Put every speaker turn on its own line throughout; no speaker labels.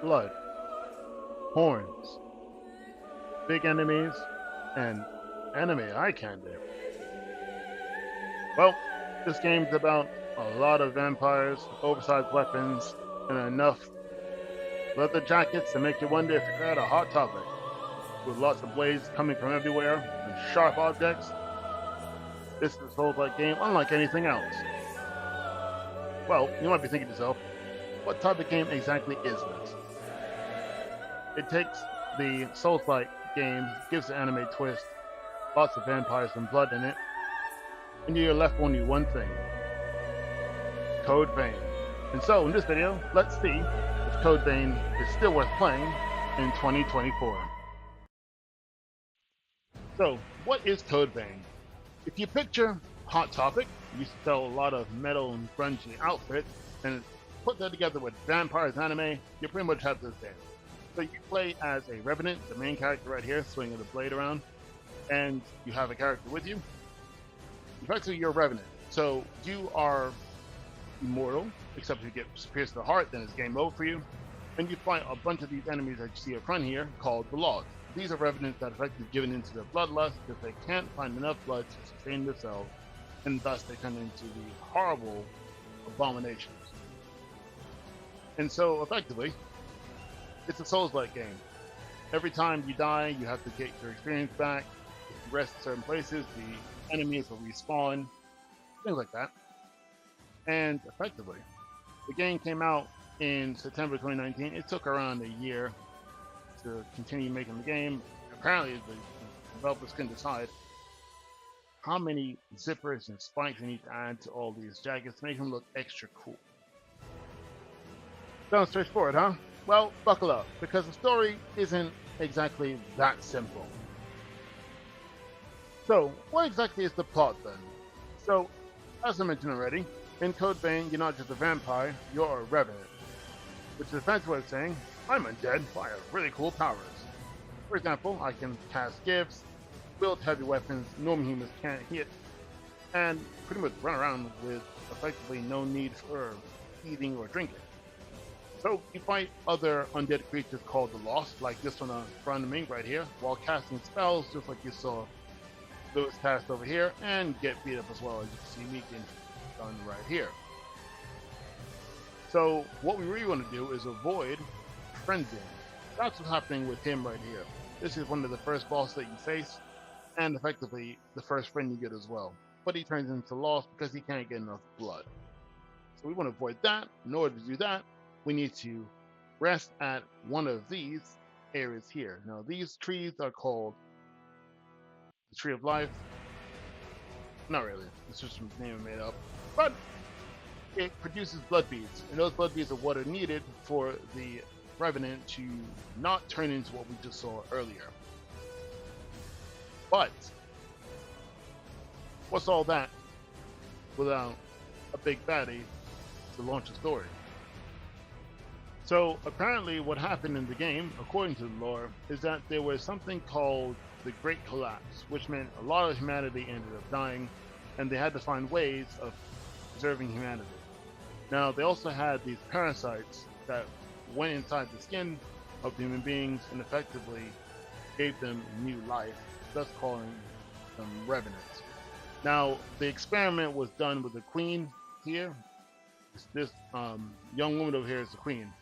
blood, horns, big enemies, and anime eye candy. Well, this game's about a lot of vampires, oversized weapons, and enough leather jackets to make you wonder if you're at a hot topic. With lots of blades coming from everywhere and sharp objects, this is a Souls-like game unlike anything else. Well, you might be thinking to yourself, what type of game exactly is this? It takes the Souls-like game, gives the anime twist, lots of vampires and blood in it, and you're left only one thing: Code Vein. And so, in this video, let's see if Code Vein is still worth playing in 2024. So, what is Code Vein? If you picture Hot Topic, used to sell a lot of metal and grungy outfits, and put that together with vampires anime, you pretty much have this game. So you play as a Revenant, the main character right here, swinging the blade around, and you have a character with you. Effectively, you're a Revenant, so you are immortal, except if you get pierced to the heart, then it's game over for you. And you fight a bunch of these enemies that you see up front here, called the Lost. These are Revenants that are effectively given into their bloodlust because they can't find enough blood to sustain themselves, and thus they turn into the horrible abominations. And so, effectively, it's a Souls-like game. Every time you die, you have to get your experience back. If you rest in certain places, the enemies will respawn, things like that. And effectively, the game came out in September 2019. It took around a year to continue making the game. Apparently, the developers couldn't decide how many zippers and spikes they need to add to all these jackets to make them look extra cool. Sounds straightforward, huh? Well, buckle up, because the story isn't exactly that simple. So, what exactly is the plot then? So, as I mentioned already, in Code Vein, you're not just a vampire, you're a Revenant. Which is a fancy way of saying, I'm undead, but I have really cool powers. For example, I can cast gifts, wield heavy weapons normal humans can't hit, and pretty much run around with effectively no need for eating or drinking. So you fight other undead creatures called the Lost, like this one in front of me right here, while casting spells, just like you saw Lewis cast over here, and get beat up as well, as you can see me getting done right here. So what we really want to do is avoid frenzying. That's what's happening with him right here. This is one of the first bosses that you face, and effectively the first friend you get as well. But he turns into Lost because he can't get enough blood. So we want to avoid that. In order to do that, we need to rest at one of these areas here. Now these trees are called the Tree of Life. Not really, it's just a name I made up. But it produces blood beads, and those blood beads are what are needed for the Revenant to not turn into what we just saw earlier. But what's all that without a big baddie to launch a story? So apparently what happened in the game, according to the lore, is that there was something called the Great Collapse, which meant a lot of humanity ended up dying, and they had to find ways of preserving humanity. Now they also had these parasites that went inside the skin of human beings and effectively gave them new life, thus calling them Revenants. Now the experiment was done with the queen here. This young woman over here is the queen.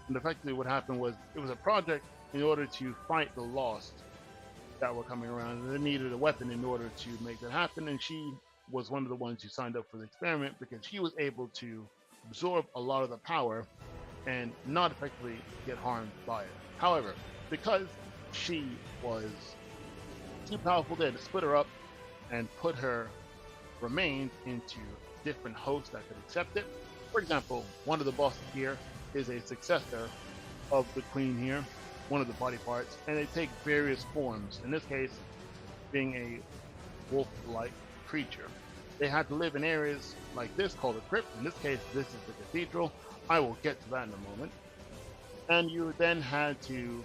And effectively what happened was, it was a project in order to fight the Lost that were coming around, and they needed a weapon in order to make that happen, and she was one of the ones who signed up for the experiment because she was able to absorb a lot of the power and not effectively get harmed by it. However, because she was too powerful, they had to split her up and put her remains into different hosts that could accept it. For example, one of the bosses here is a successor of the queen here, one of the body parts, and they take various forms. In this case, being a wolf-like creature. They had to live in areas like this called a crypt. In this case, this is the cathedral. I will get to that in a moment. And you then had to,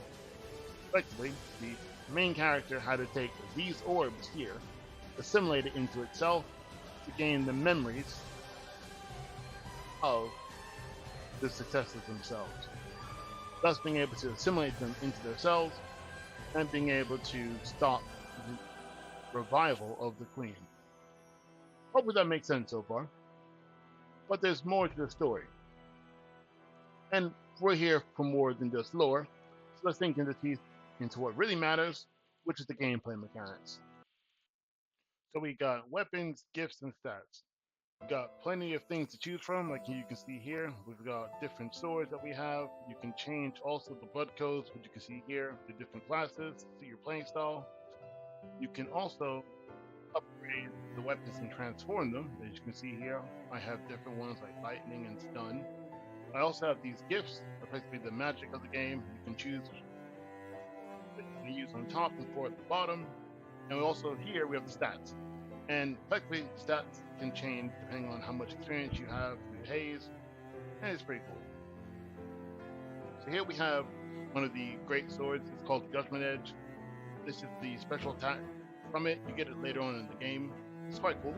effectively, the main character had to take these orbs here, assimilate it into itself to gain the memories of the successors themselves. thus being able to assimilate them into their cells and being able to stop the revival of the queen. Hopefully that makes sense so far. But there's more to the story. And we're here for more than just lore, so let's sink into what really matters, which is the gameplay mechanics. So we got weapons, gifts, and stats. We got plenty of things to choose from, like you can see here. We've got different swords that we have. You can change also the blood codes, which you can see here, the different classes, to your playing style. You can also upgrade the weapons and transform them, as you can see here. I have different ones like lightning and stun. I also have these gifts, effectively the magic of the game. You can choose to use on top and four at the bottom. And also here we have the stats. And effectively stats can change depending on how much experience you have through haze, and it's pretty cool. So here we have one of the great swords. It's called Judgment Edge. This is the special attack from it. You get it later on in the game. It's quite cool.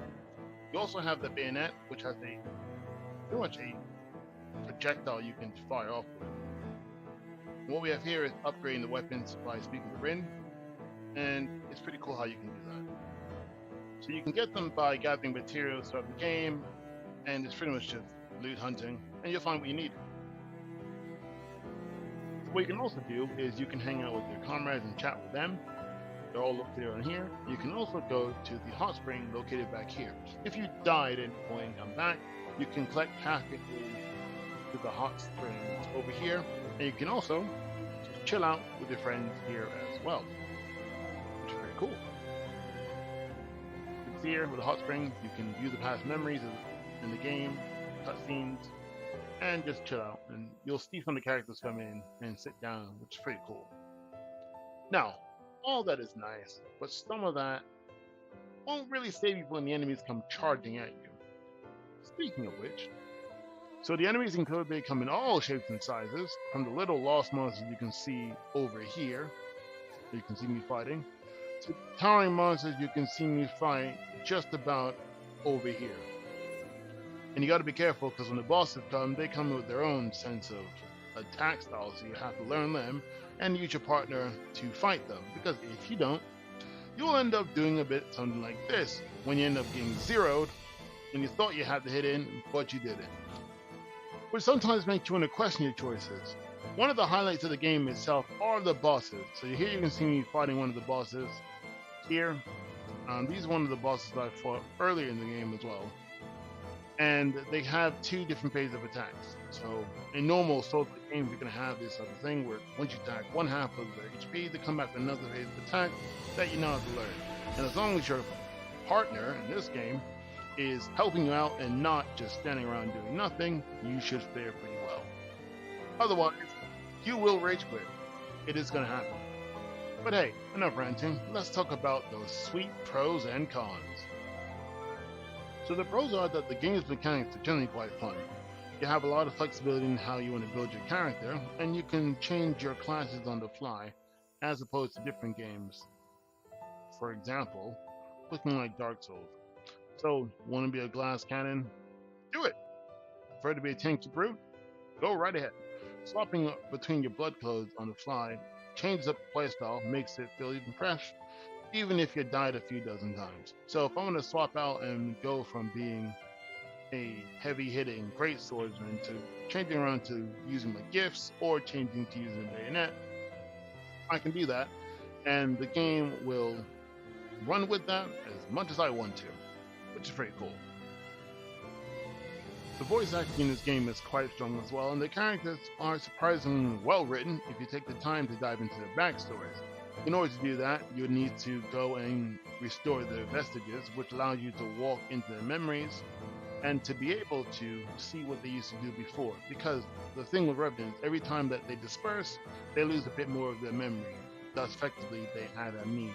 You also have the bayonet, which has pretty much a projectile you can fire off with. And what we have here is upgrading the weapons by speaking to Rin, and it's pretty cool how you can do that. So you can get them by gathering materials throughout the game, and it's pretty much just loot hunting, and you'll find what you need. What you can also do is you can hang out with your comrades and chat with them. They're all located on here. You can also go to the hot spring located back here. If you died at any point and come back, you can collect packages to the hot springs over here, and you can also just chill out with your friends here as well, which is very cool. Here with the hot spring, you can view the past memories in the game, cutscenes, and just chill out. And you'll see some of the characters come in and sit down, which is pretty cool. Now, all that is nice, but some of that won't really save you when the enemies come charging at you. Speaking of which, so the enemies they come in all shapes and sizes, from the little lost monsters you can see over here, you can see me fighting, to towering monsters you can see me fight just about over here. And you got to be careful, because when the bosses come, they come with their own sense of attack style, so you have to learn them and use your partner to fight them, because if you don't, you'll end up doing a bit something like this, when you end up getting zeroed and you thought you had to hit in, but you didn't. Which sometimes makes you want to question your choices. One of the highlights of the game itself are the bosses. So here you can see me fighting one of the bosses here. These are one of the bosses that I fought earlier in the game as well. And they have two different phases of attacks. So in normal Souls games, you're going to have this other thing where once you attack one half of their HP, they come back with another phase of attack that you know how to learn. And as long as your partner in this game is helping you out and not just standing around doing nothing, you should fare pretty well. Otherwise, you will rage quit. It is going to happen. But hey, enough ranting. Let's talk about those sweet pros and cons. So the pros are that the game's mechanics are generally quite fun. You have a lot of flexibility in how you want to build your character, and you can change your classes on the fly, as opposed to different games. For example, looking like Dark Souls. So, want to be a glass cannon? Do it! Prefer to be a tanky brute? Go right ahead. Swapping between your blood codes on the fly changes up the playstyle, makes it feel even fresh, even if you died a few dozen times. So if I want to swap out and go from being a heavy-hitting great swordsman to changing around to using my gifts or changing to using a bayonet, I can do that, and the game will run with that as much as I want to, which is pretty cool. The voice acting in this game is quite strong as well, and the characters are surprisingly well written if you take the time to dive into their backstories. In order to do that, you would need to go and restore their vestiges, which allows you to walk into their memories and to be able to see what they used to do before. Because the thing with Revenants, every time that they disperse, they lose a bit more of their memory. Thus, effectively, they had amnesia.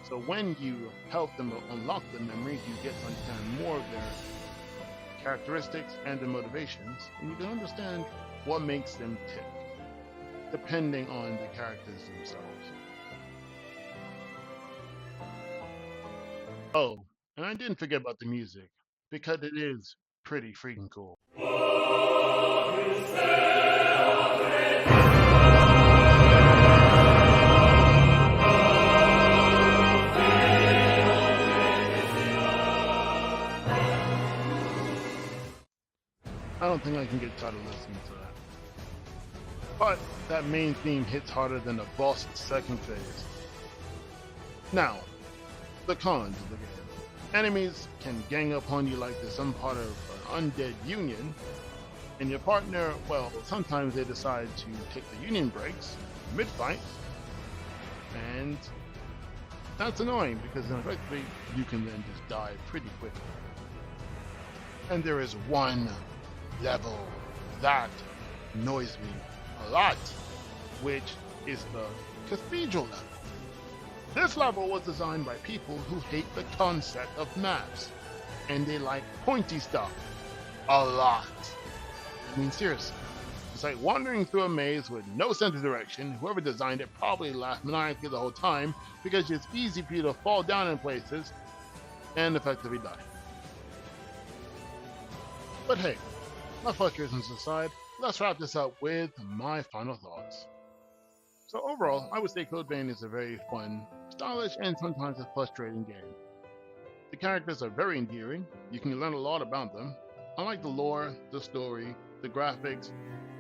So when you help them unlock the memories, you get to understand more of their characteristics and their motivations, and you can understand what makes them tick, depending on the characters themselves. Oh, and I didn't forget about the music, because it is pretty freaking cool. don't think I can get tired of listening to that. But that main theme hits harder than the boss's second phase. Now, the cons of the game. Enemies can gang up on you like they're some part of an undead union, and your partner, well, sometimes they decide to take the union breaks mid-fight, and that's annoying because effectively you can then just die pretty quickly. And there is one level that annoys me a lot, which is the cathedral level. This level was designed by people who hate the concept of maps, and they like pointy stuff a lot. I mean, seriously. It's like wandering through a maze with no sense of direction. Whoever designed it probably laughed maniacally the whole time because it's easy for you to fall down in places and effectively die. But hey, my frustrations aside, let's wrap this up with my final thoughts. So overall, I would say Code Vein is a very fun, stylish, and sometimes a frustrating game. The characters are very endearing. You can learn a lot about them. I like the lore, the story, the graphics,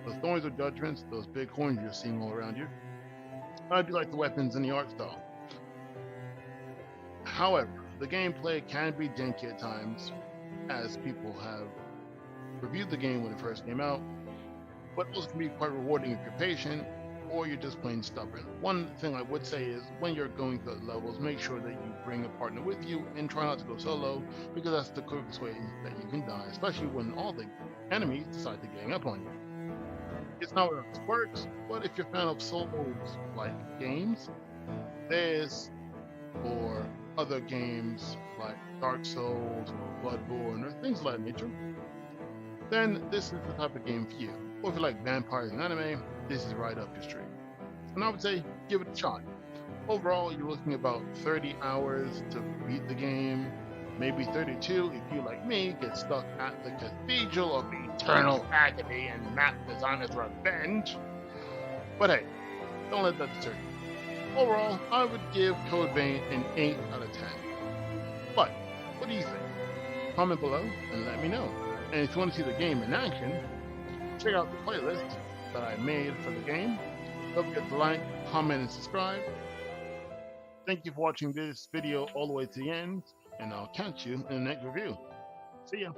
the Thorns of Judgments, those big horns you're seeing all around you. I do like the weapons and the art style. However, the gameplay can be janky at times, as people have reviewed the game when it first came out, but it also can be quite rewarding if you're patient or you're just plain stubborn. One thing I would say is when you're going through the levels, make sure that you bring a partner with you and try not to go solo, because that's the quickest way that you can die, especially when all the enemies decide to gang up on you. It's not how it works, but if you're a fan of Souls-like games, this or other games like Dark Souls or Bloodborne or things of that nature, then this is the type of game for you. Or if you like vampires and anime, this is right up your street. And I would say give it a shot. Overall, you're looking about 30 hours to beat the game, maybe 32 if you, like me, get stuck at the Cathedral of Eternal Agony and map designer's revenge. But hey, don't let that deter you. Overall, I would give Code Vein an 8 out of 10. But, what do you think? Comment below and let me know. And if you want to see the game in action, check out the playlist that I made for the game. Don't forget to like, comment, and subscribe. Thank you for watching this video all the way to the end, and I'll catch you in the next review. See ya!